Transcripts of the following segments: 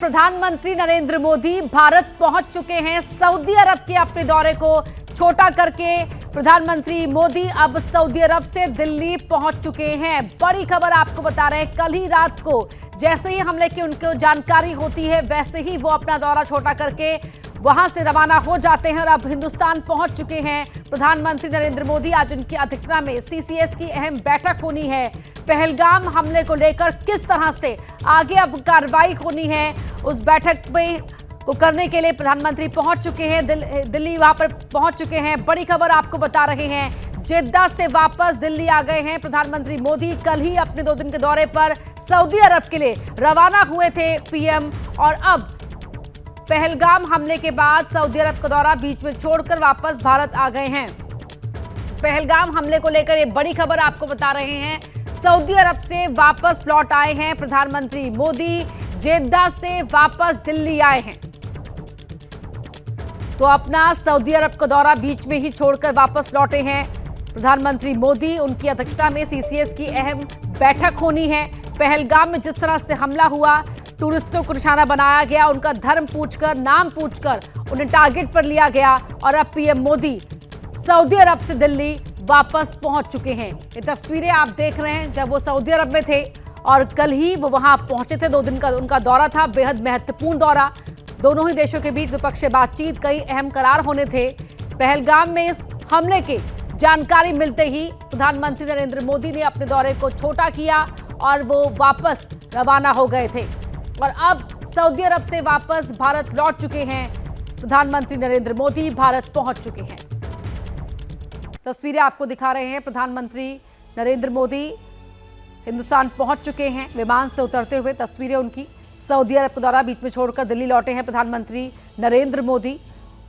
प्रधानमंत्री नरेंद्र मोदी भारत पहुंच चुके हैं। सऊदी अरब के अपने दौरे को छोटा करके प्रधानमंत्री मोदी अब सऊदी अरब से दिल्ली पहुंच चुके हैं। बड़ी खबर आपको बता रहे हैं, कल ही रात को जैसे ही हमले की उनको जानकारी होती है वैसे ही वो अपना दौरा छोटा करके वहां से रवाना हो जाते हैं और अब हिंदुस्तान पहुंच चुके हैं प्रधानमंत्री नरेंद्र मोदी। आज उनकी अध्यक्षता में सीसीएस की अहम बैठक होनी है। पहलगाम हमले को लेकर किस तरह से आगे अब कार्रवाई होनी है, उस बैठक में को करने के लिए प्रधानमंत्री पहुंच चुके हैं। दिल्ली वहां पर पहुंच चुके हैं। बड़ी खबर आपको बता रहे हैं, जेद्दा से वापस दिल्ली आ गए हैं प्रधानमंत्री मोदी। कल ही अपने 2 दिन के दौरे पर सऊदी अरब के लिए रवाना हुए थे पीएम और अब पहलगाम हमले के बाद सऊदी अरब का दौरा बीच में छोड़कर वापस भारत आ गए हैं। पहलगाम हमले को लेकर ये बड़ी खबर आपको बता रहे हैं। सऊदी अरब से वापस लौट आए हैं प्रधानमंत्री मोदी, जेद्दा से वापस दिल्ली आए हैं। तो अपना सऊदी अरब का दौरा बीच में ही छोड़कर वापस लौटे हैं प्रधानमंत्री मोदी। उनकी अध्यक्षता में सीसीएस की अहम बैठक होनी है। पहलगाम में जिस तरह से हमला हुआ, टूरिस्टों को निशाना बनाया गया, उनका धर्म पूछकर, नाम पूछकर उन्हें टारगेट पर लिया गया और अब पीएम मोदी सऊदी अरब से दिल्ली वापस पहुंच चुके हैं। ये तस्वीरें आप देख रहे हैं जब वो सऊदी अरब में थे और कल ही वो वहां पहुंचे थे। 2 दिन का उनका दौरा था, बेहद महत्वपूर्ण दौरा। दोनों ही देशों के बीच द्विपक्षीय बातचीत, कई अहम करार होने थे। पहलगाम में इस हमले की जानकारी मिलते ही प्रधानमंत्री नरेंद्र मोदी ने अपने दौरे को छोटा किया और वो वापस रवाना हो गए थे और अब सऊदी अरब से वापस भारत लौट चुके हैं प्रधानमंत्री नरेंद्र मोदी। भारत पहुंच चुके हैं। तस्वीरें आपको दिखा रहे हैं, प्रधानमंत्री नरेंद्र मोदी हिंदुस्तान पहुंच चुके हैं विमान से उतरते हुए। तस्वीरें उनकी, सऊदी अरब का दौरा बीच में छोड़कर दिल्ली लौटे हैं प्रधानमंत्री नरेंद्र मोदी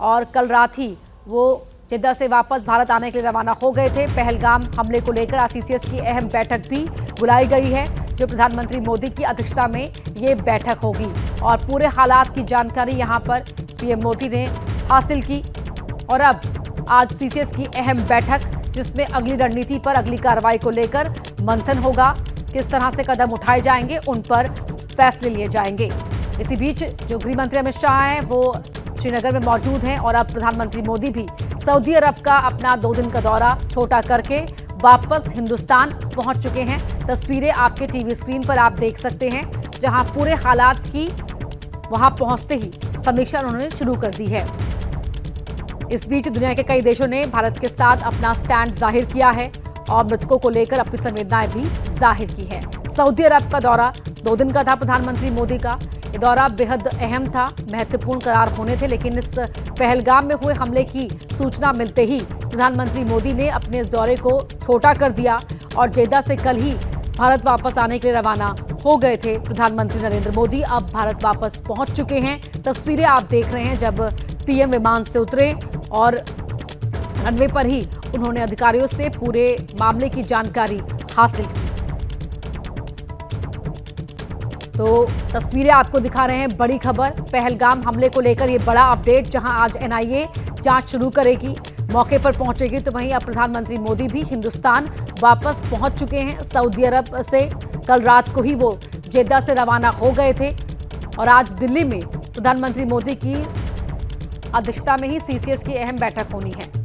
और कल रात ही वो जेद्दा से वापस भारत आने के लिए रवाना हो गए थे। पहलगाम हमले को लेकर सीसीएस की अहम बैठक भी बुलाई गई है, जो प्रधानमंत्री मोदी की अध्यक्षता में ये बैठक होगी और पूरे हालात की जानकारी यहां पर पीएम मोदी ने हासिल की। और अब आज सीसीएस की अहम बैठक, जिसमें अगली रणनीति पर, अगली कार्रवाई को लेकर मंथन होगा। किस तरह से कदम उठाए जाएंगे, उन पर फैसले लिए जाएंगे। इसी बीच जो गृह मंत्री अमित शाह हैं वो श्रीनगर में मौजूद हैं और अब प्रधानमंत्री मोदी भी सऊदी अरब का अपना 2 दिन का दौरा छोटा करके वापस हिंदुस्तान पहुंच चुके हैं। तस्वीरें आपके टीवी स्क्रीन पर आप देख सकते हैं, जहां पूरे हालात की वहां पहुंचते ही समीक्षा उन्होंने शुरू कर दी है। इस बीच दुनिया के कई देशों ने भारत के साथ अपना स्टैंड जाहिर किया है और मृतकों को लेकर अपनी संवेदनाएं भी जाहिर की है। सऊदी अरब का दौरा 2 दिन का था प्रधानमंत्री मोदी का। ये दौरा बेहद अहम था, महत्वपूर्ण करार होने थे, लेकिन इस पहलगाम में हुए हमले की सूचना मिलते ही प्रधानमंत्री मोदी ने अपने इस दौरे को छोटा कर दिया और जेद्दा से कल ही भारत वापस आने के लिए रवाना हो गए थे प्रधानमंत्री नरेंद्र मोदी। अब भारत वापस पहुंच चुके हैं। तस्वीरें आप देख रहे हैं जब पीएम विमान से उतरे और रनवे पर ही उन्होंने अधिकारियों से पूरे मामले की जानकारी हासिल की। तो तस्वीरें आपको दिखा रहे हैं, बड़ी खबर पहलगाम हमले को लेकर ये बड़ा अपडेट, जहां आज एनआईए जांच शुरू करेगी, मौके पर पहुंचेगी। तो वहीं अब प्रधानमंत्री मोदी भी हिंदुस्तान वापस पहुंच चुके हैं सऊदी अरब से। कल रात को ही वो जेद्दा से रवाना हो गए थे और आज दिल्ली में प्रधानमंत्री मोदी की अध्यक्षता में ही सीसीएस की अहम बैठक होनी है।